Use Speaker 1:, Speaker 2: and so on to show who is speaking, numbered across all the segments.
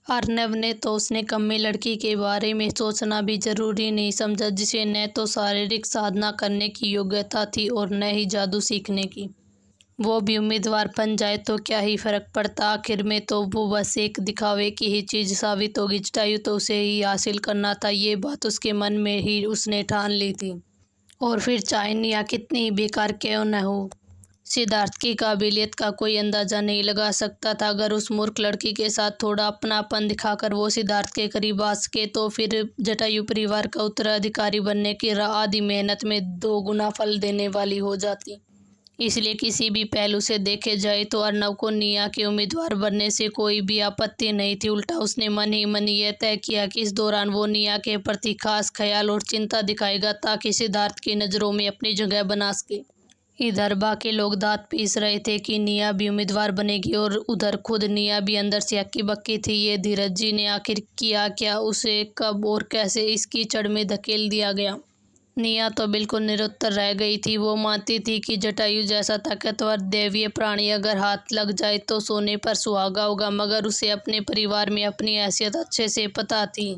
Speaker 1: अर्नव ने तो उसने कम्मी लड़की के बारे में सोचना भी जरूरी नहीं समझा, जिसे न तो शारीरिक साधना करने की योग्यता थी और न ही जादू सीखने की। वो भी उम्मीदवार बन जाए तो क्या ही फर्क पड़ता, आखिर में तो वो बस एक दिखावे की ही चीज साबित होगी। जटायु तो उसे ही हासिल करना था, ये बात उसके मन में ही उसने ठान ली थी। और फिर चाहे निया कितनी ही बेकार क्यों न हो, सिद्धार्थ की काबिलियत का कोई अंदाजा नहीं लगा सकता था। अगर उस मूर्ख लड़की के साथ थोड़ा अपनापन दिखाकर वो सिद्धार्थ के करीब आ सके तो फिर जटायु परिवार का उत्तराधिकारी बनने की राह आधी मेहनत में 2 गुना फल देने वाली हो जाती। इसलिए किसी भी पहलू से देखे जाए तो अर्नव को निया के उम्मीदवार बनने से कोई भी आपत्ति नहीं थी। उल्टा उसने मन ही मन यह तय किया कि इस दौरान वो निया के प्रति खास ख्याल और चिंता दिखाएगा ताकि सिद्धार्थ की नज़रों में अपनी जगह बना सके। इधर बाकी लोग दांत पीस रहे थे कि निया भी उम्मीदवार बनेगी और उधर खुद निया भी अंदर से हक्की बक्की थी। ये धीरज जी ने आखिर किया क्या, उसे कब और कैसे इस कीचड़ में धकेल दिया गया। निया तो बिल्कुल निरुत्तर रह गई थी। वो मानती थी कि जटायु जैसा ताकतवर दैवीय प्राणी अगर हाथ लग जाए तो सोने पर सुहागा होगा, मगर उसे अपने परिवार में अपनी हैसियत अच्छे से पता थी।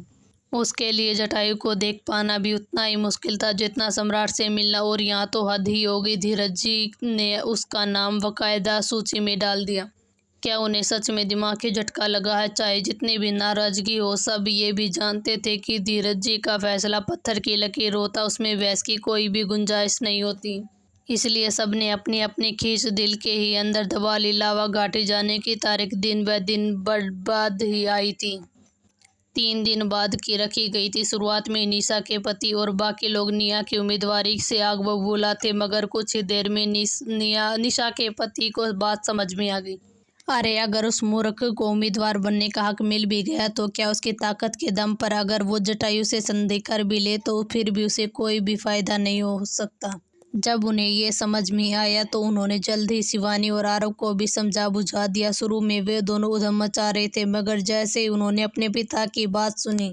Speaker 1: उसके लिए जटायु को देख पाना भी उतना ही मुश्किल था जितना सम्राट से मिलना, और यहाँ तो हद ही हो गई। धीरज जी ने उसका नाम बाकायदा सूची में डाल दिया। क्या उन्हें सच में दिमागी झटका लगा है? चाहे जितनी भी नाराजगी हो, सब ये भी जानते थे कि धीरज जी का फैसला पत्थर की लकीर होता, उसमें बहस की कोई भी गुंजाइश नहीं होती। इसलिए सबने अपनी अपनी खींच दिल के ही अंदर दबा ली। लावा घाटी जाने की तारीख दिन ब दिन बर्बाद ही आई थी। 3 दिन बाद की रखी गई थी। शुरुआत में निशा के पति और बाकी लोग निया की उम्मीदवारी से आग बबूला थे, मगर कुछ ही देर में निशा के पति को बात समझ में आ गई। अरे अगर उस मूर्ख को उम्मीदवार बनने का हक मिल भी गया तो क्या उसकी ताकत के दम पर अगर वो जटायु से संधि कर भी ले तो फिर भी उसे कोई भी फायदा नहीं हो सकता। जब उन्हें ये समझ में आया तो उन्होंने जल्द ही शिवानी और आरव को भी समझा बुझा दिया। शुरू में वे दोनों उधम मचा रहे थे, मगर जैसे ही उन्होंने अपने पिता की बात सुनी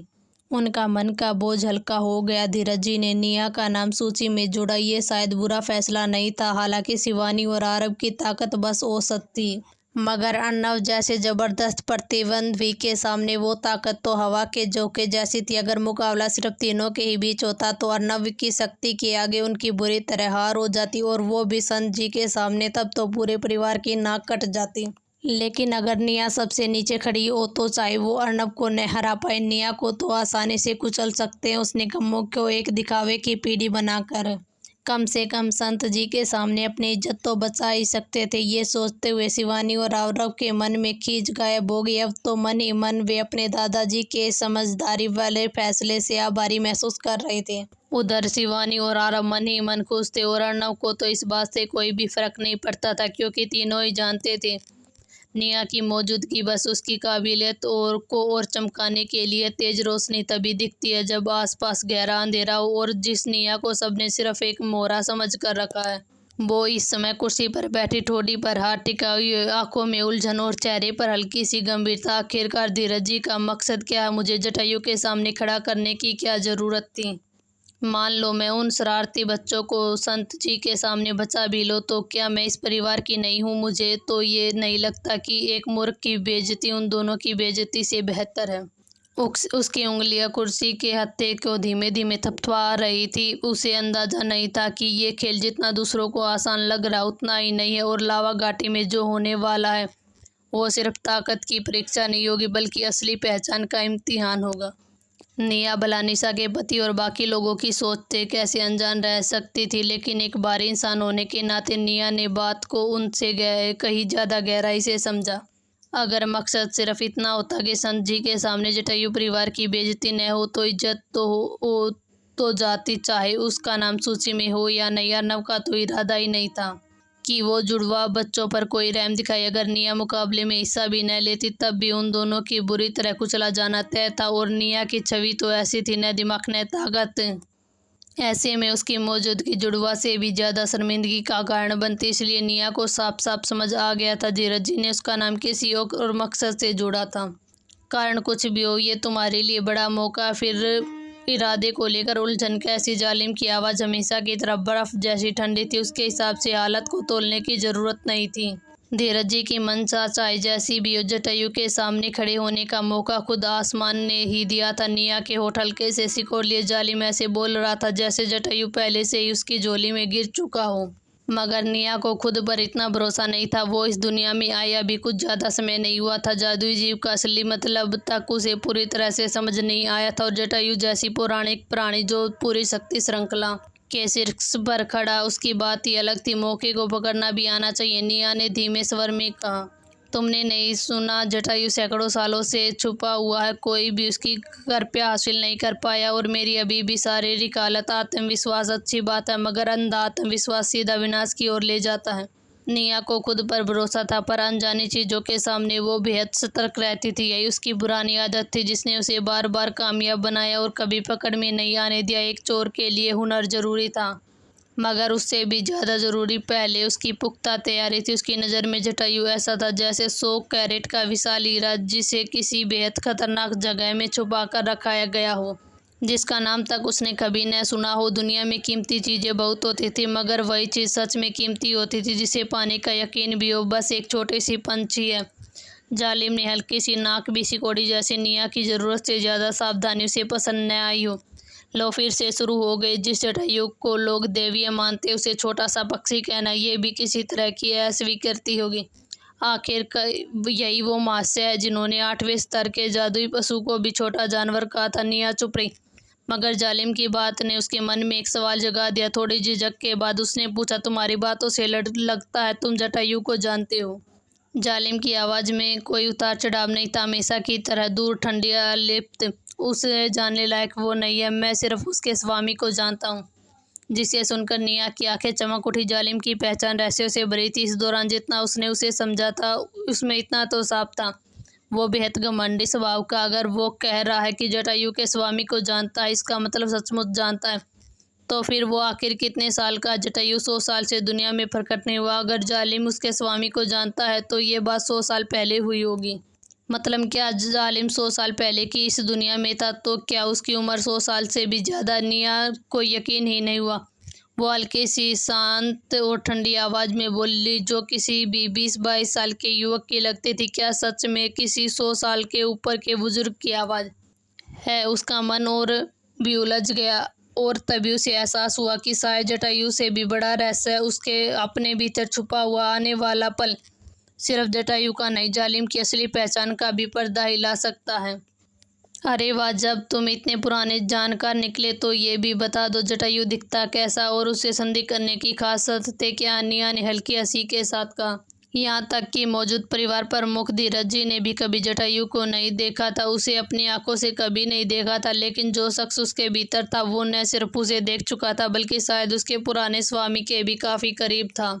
Speaker 1: उनका मन का बोझ हल्का हो गया। धीरज जी ने निया का नाम सूची में जोड़ा, ये शायद बुरा फैसला नहीं था। हालांकि शिवानी और आरव की ताकत बस औसत थी, मगर अर्नव जैसे जबरदस्त प्रतिद्वंद्वी के सामने वो ताकत तो हवा के झोंके जैसी थी। अगर मुकाबला सिर्फ तीनों के ही बीच होता तो अर्नव की शक्ति के आगे उनकी बुरी तरह हार हो जाती, और वो भी संत जी के सामने, तब तो पूरे परिवार की नाक कट जाती। लेकिन अगर निया सबसे नीचे खड़ी हो तो चाहे वो अर्नव को न हरा पाए, निया को तो आसानी से कुचल सकते हैं। उसने गमों को एक दिखावे की पीढ़ी बनाकर कम से कम संत जी के सामने अपनी इज्जत तो बचा ही सकते थे। ये सोचते हुए शिवानी और आरव के मन में खींच गायब हो गई। अब तो मन ही मन वे अपने दादाजी के समझदारी वाले फैसले से आभारी महसूस कर रहे थे। उधर शिवानी और आरव मन ही मन खुश थे, और अर्नव को तो इस बात से कोई भी फर्क नहीं पड़ता था, क्योंकि तीनों ही जानते थे निया की मौजूदगी बस उसकी काबिलियत और चमकाने के लिए। तेज रोशनी तभी दिखती है जब आसपास गहरा अंधेरा हो, और जिस निया को सबने सिर्फ एक मोहरा समझ कर रखा है वो इस समय कुर्सी पर बैठी, ठोड़ी पर हाथ टिकाई हुई, आंखों में उलझन और चेहरे पर हल्की सी गंभीरता। आखिरकार धीरज जी का मकसद क्या है? मुझे जटायु के सामने खड़ा करने की क्या जरूरत थी? मान लो मैं उन शरारती बच्चों को संत जी के सामने बचा भी लो, तो क्या मैं इस परिवार की नहीं हूँ? मुझे तो ये नहीं लगता कि एक मूर्ख की बेइज्जती उन दोनों की बेइज्जती से बेहतर है। उसकी उंगलियां कुर्सी के हत्थे को धीमे धीमे थपथपा रही थी। उसे अंदाजा नहीं था कि ये खेल जितना दूसरों को आसान लग रहा उतना ही नहीं है, और लावा घाटी में जो होने वाला है वो सिर्फ ताकत की परीक्षा नहीं होगी, बल्कि असली पहचान का इम्तिहान होगा। निया भला निशा के पति और बाकी लोगों की सोच से कैसे अनजान रह सकती थी, लेकिन एक बारी इंसान होने के नाते निया ने बात को उनसे कहीं ज़्यादा गहराई से समझा। अगर मकसद सिर्फ इतना होता कि संत जी के सामने जटायु परिवार की बेइज्जती न हो तो इज्जत तो हो तो जाती, चाहे उसका नाम सूची में हो या नहीं। अर्नव का तो इरादा ही नहीं था कि वो जुड़वा बच्चों पर कोई रहम दिखाए। अगर निया मुकाबले में हिस्सा भी न लेती तब भी उन दोनों की बुरी तरह कुचला जाना तय था, और निया की छवि तो ऐसी थी, न दिमाग न ताकत। ऐसे में उसकी मौजूदगी जुड़वा से भी ज़्यादा शर्मिंदगी का कारण बनती। इसलिए निया को साफ साफ समझ आ गया था धीरज जी ने उसका नाम किसी और मकसद से जोड़ा था। कारण कुछ भी हो, ये तुम्हारे लिए बड़ा मौका। फिर इरादे को लेकर उलझन कैसी? जालिम की आवाज़ हमेशा की तरह बर्फ जैसी ठंडी थी। उसके हिसाब से हालत को तोलने की ज़रूरत नहीं थी। धीरज जी की मनसा चाहे जैसी भी हो, जटायु के सामने खड़े होने का मौका खुद आसमान ने ही दिया था। निया के होठ हल्के से सिकोड़ लिए जालिम ऐसे बोल रहा था जैसे जटायु पहले से ही उसकी झोली में गिर चुका हो। मगर निया को खुद पर इतना भरोसा नहीं था। वो इस दुनिया में आया भी कुछ ज़्यादा समय नहीं हुआ था। जादुई जीव का असली मतलब तक उसे पूरी तरह से समझ नहीं आया था। और जटायु जैसी पौराणिक प्राणी जो पूरी शक्ति श्रृंखला के शीर्ष पर खड़ा, उसकी बात ही अलग थी। मौके को पकड़ना भी आना चाहिए, निया ने धीमे स्वर में कहा। तुमने नहीं सुना, जटायु सैकड़ों सालों से छुपा हुआ है, कोई भी उसकी कृपा हासिल नहीं कर पाया। और मेरी अभी भी शारीरिक हालत, आत्मविश्वास अच्छी बात है, मगर अंधा आत्मविश्वास सीधा विनाश की ओर ले जाता है। निया को खुद पर भरोसा था, पर अनजानी चीज़ों के सामने वो बेहद सतर्क रहती थी। यही उसकी पुरानी आदत थी जिसने उसे बार बार कामयाब बनाया और कभी पकड़ में नहीं आने दिया। एक चोर के लिए हुनर जरूरी था, मगर उससे भी ज़्यादा ज़रूरी पहले उसकी पुख्ता तैयारी थी। उसकी नज़र में जटायु ऐसा था जैसे 100 कैरेट का विशाल हीरा जिसे किसी बेहद खतरनाक जगह में छुपा कर रखाया गया हो, जिसका नाम तक उसने कभी न सुना हो। दुनिया में कीमती चीज़ें बहुत होती थी, मगर वही चीज़ सच में कीमती होती थी जिसे पाने का यकीन भी हो। बस एक छोटी सी पंछी है। जालिम ने हल्की सी नाक भी सिकोड़ी जैसे निया की ज़रूरत से ज़्यादा सावधानी उसे पसंद न आई हो। लो फिर से शुरू हो गई। जिस जटायु को लोग देवीय मानते उसे छोटा सा पक्षी कहना ये भी किसी तरह की अस्वीकृति होगी। आखिर यही वो महाशय है जिन्होंने 8वें स्तर के जादुई पशु को भी छोटा जानवर कहा था। निया चुप रही, मगर जालिम की बात ने उसके मन में एक सवाल जगा दिया। थोड़ी झिझक के बाद उसने पूछा, तुम्हारी बातों से लगता है तुम जटायु को जानते हो? जालिम की आवाज़ में कोई उतार चढ़ाव नहीं था, हमेशा की तरह दूर, ठंडी, अलिप्त। उसे जानने लायक वो नहीं है, मैं सिर्फ उसके स्वामी को जानता हूँ। जिसे सुनकर निया की आंखें चमक उठी। जालिम की पहचान रहस्यों से भरी थी। इस दौरान जितना उसने उसे समझा था उसमें इतना तो साफ था, वो बेहद घमंडी स्वभाव का। अगर वो कह रहा है कि जटायु के स्वामी को जानता है, इसका मतलब सचमुच जानता है। तो फिर वो आखिर कितने साल का? जटायु 100 साल से दुनिया में प्रकट नहीं हुआ। अगर जालिम उसके स्वामी को जानता है तो ये बात 100 साल पहले हुई होगी। मतलब क्या जालिम 100 साल पहले की इस दुनिया में था? तो क्या उसकी उम्र 100 साल से भी ज़्यादा? निया को यकीन ही नहीं हुआ। वो हल्की सी शांत और ठंडी आवाज़ में बोली, जो किसी भी 20-22 साल के युवक की लगती थी। क्या सच में किसी 100 साल के ऊपर के बुजुर्ग की आवाज़ है? उसका मन और भी उलझ गया, और तभी उसे एहसास हुआ कि शायद जटायु से भी बड़ा रहस्य उसके अपने भीतर छुपा हुआ। आने वाला पल सिर्फ जटायु का नहीं, जालिम की असली पहचान का भी पर्दा हिला सकता है। अरे वाह, जब तुम इतने पुराने जानकार निकले तो ये भी बता दो, जटायु दिखता कैसा और उससे संधि करने की खास आदतें क्या? निया ने हल्की हंसी के साथ कहा। यहाँ तक कि मौजूद परिवार प्रमुख धीरज जी ने भी कभी जटायु को नहीं देखा था, उसे अपनी आंखों से कभी नहीं देखा था। लेकिन जो शख्स उसके भीतर था वो न सिर्फ उसे देख चुका था, बल्कि शायद उसके पुराने स्वामी के भी काफ़ी करीब था।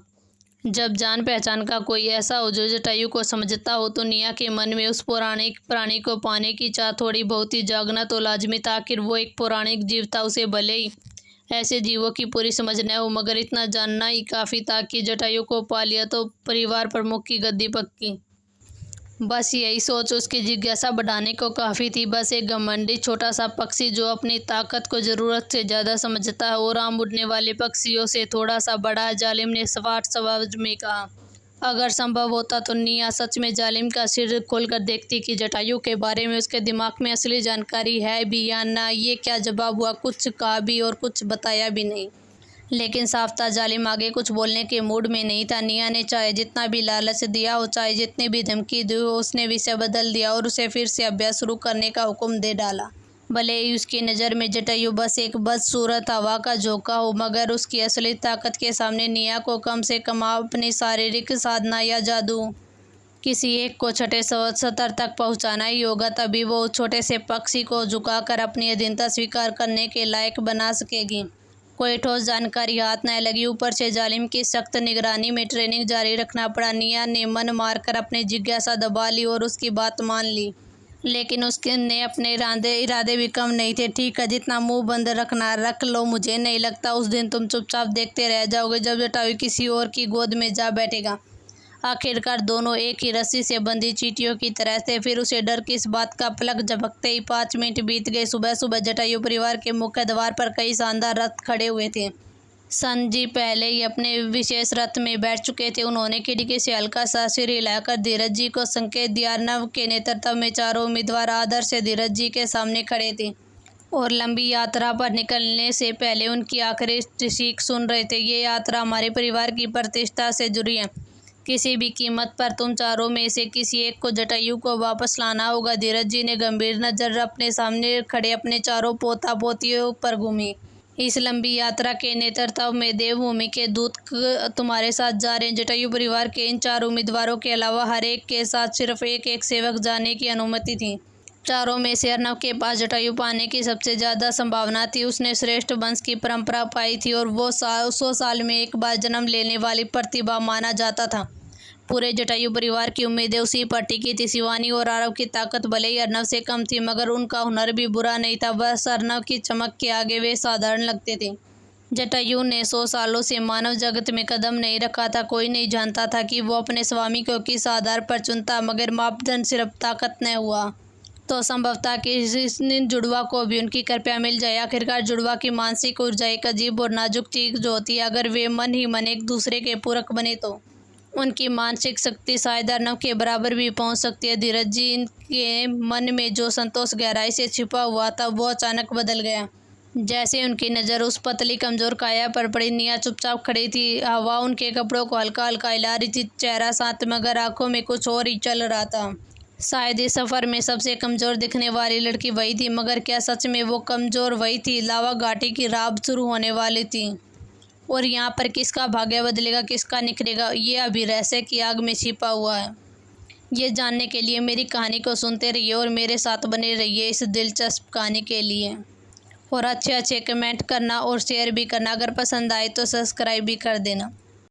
Speaker 1: जब जान पहचान का कोई ऐसा हो जो जटायु को समझता हो, तो निया के मन में उस पौराणिक प्राणी को पाने की चाह थोड़ी बहुत ही जागना तो लाजमी था। आखिर वो एक पौराणिक जीव था। उसे भले ही ऐसे जीवों की पूरी समझ न हो, मगर इतना जानना ही काफ़ी था कि जटायु को पा लिया तो परिवार प्रमुख की गद्दी पक्की। बस यही सोच उसकी जिज्ञासा बढ़ाने को काफ़ी थी। बस एक घमंडी छोटा सा पक्षी जो अपनी ताकत को ज़रूरत से ज़्यादा समझता है और आम उड़ने वाले पक्षियों से थोड़ा सा बड़ा है, जालिम ने सपाट आवाज़ में कहा। अगर संभव होता तो निया सच में जालिम का सिर खोलकर देखती कि जटायु के बारे में उसके दिमाग में असली जानकारी है भी या ना। ये क्या जवाब हुआ? कुछ कहा भी और कुछ बताया भी नहीं। लेकिन साफ था, जालिम आगे कुछ बोलने के मूड में नहीं था। निया ने चाहे जितना भी लालच दिया हो, चाहे जितनी भी धमकी दी हो, उसने विषय बदल दिया और उसे फिर से अभ्यास शुरू करने का हुक्म दे डाला। भले ही उसकी नज़र में जटायु बस एक बदसूरत हवा का झोंका हो, मगर उसकी असली ताकत के सामने निया को कम से कम अपनी शारीरिक साधना या जादू किसी एक को छठे स्तर तक पहुंचाना ही होगा। तभी वो उस छोटे से पक्षी को झुकाकर अपनी अधीनता स्वीकार करने के लायक बना सकेगी। कोई ठोस जानकारी हाथ न लगी। ऊपर से जालिम की सख्त निगरानी में ट्रेनिंग जारी रखना पड़ा। निया ने मन मारकर अपनी जिज्ञासा दबा ली और उसकी बात मान ली, लेकिन उसने अपने इरादे भी कम नहीं थे। ठीक है, जितना मुंह बंद रखना रख लो। मुझे नहीं लगता उस दिन तुम चुपचाप देखते रह जाओगे जब जटायु किसी और की गोद में जा बैठेगा। आखिरकार दोनों एक ही रस्सी से बंधी चींटियों की तरह थे। फिर उसे डर की इस बात का पलक झपकते ही 5 मिनट बीत गए। सुबह सुबह जटायु परिवार के मुख्य द्वार पर कई शानदार रथ खड़े हुए थे। संजी पहले ही अपने विशेष रथ में बैठ चुके थे। उन्होंने खिड़की से हल्का सा सिर हिलाकर धीरज जी को संकेत दिया। अर्नव के नेतृत्व में चारों उम्मीदवार आदर से धीरज जी के सामने खड़े थे और लंबी यात्रा पर निकलने से पहले उनकी आखिरी सीख सुन रहे थे। ये यात्रा हमारे परिवार की प्रतिष्ठा से जुड़ी है। किसी भी कीमत पर तुम चारों में से किसी एक को जटायु को वापस लाना होगा। धीरज जी ने गंभीर नजर अपने सामने खड़े अपने चारों पोता पोतियों पर घूमी। इस लंबी यात्रा के नेतृत्व में देवभूमि के दूत तुम्हारे साथ जा रहे हैं। जटायु परिवार के इन 4 उम्मीदवारों के अलावा हर एक के साथ सिर्फ एक सेवक जाने की अनुमति थी। चारों में से अर्नव के पास जटायु पाने की सबसे ज़्यादा संभावना थी। उसने श्रेष्ठ वंश की परंपरा पाई थी और वो 100 साल में एक बार जन्म लेने वाली प्रतिभा माना जाता था। पूरे जटायु परिवार की उम्मीदें उसी पर टिकी थी। शिवानी और आरव की ताकत भले ही अर्नव से कम थी, मगर उनका हुनर भी बुरा नहीं था। बस अर्नव की चमक के आगे वे साधारण लगते थे। जटायु ने 100 सालों से मानव जगत में कदम नहीं रखा था। कोई नहीं जानता था कि वो अपने स्वामी को किस आधार पर चुनता, मगर मापदंड सिर्फ ताकत न हुआ तो संभवतः कि इस जुड़वा को भी उनकी कृपया मिल जाए। आखिरकार जुड़वा की मानसिक ऊर्जा एक अजीब और नाजुक चीज होती है। अगर वे मन ही मन एक दूसरे के पूरक बने तो उनकी मानसिक शक्ति शायद अर्नव के बराबर भी पहुंच सकती है। धीरज जी के मन में जो संतोष गहराई से छिपा हुआ था वो अचानक बदल गया। जैसे उनकी नज़र उस पतली कमजोर काया पर पड़ी। निया चुपचाप खड़ी थी। हवा उनके कपड़ों को हल्का हल्का हिला रही थी। चेहरा शांत मगर आंखों में कुछ और ही चल रहा था। शायद इस सफ़र में सबसे कमज़ोर दिखने वाली लड़की वही थी, मगर क्या सच में वो कमज़ोर वही थी? लावा घाटी की रात शुरू होने वाली थी और यहाँ पर किसका भाग्य बदलेगा, किसका निखरेगा, ये अभी रहस्य की आग में छिपा हुआ है। ये जानने के लिए मेरी कहानी को सुनते रहिए और मेरे साथ बने रहिए इस दिलचस्प कहानी के लिए। और अच्छे अच्छे कमेंट करना और शेयर भी करना। अगर पसंद आए तो सब्सक्राइब भी कर देना।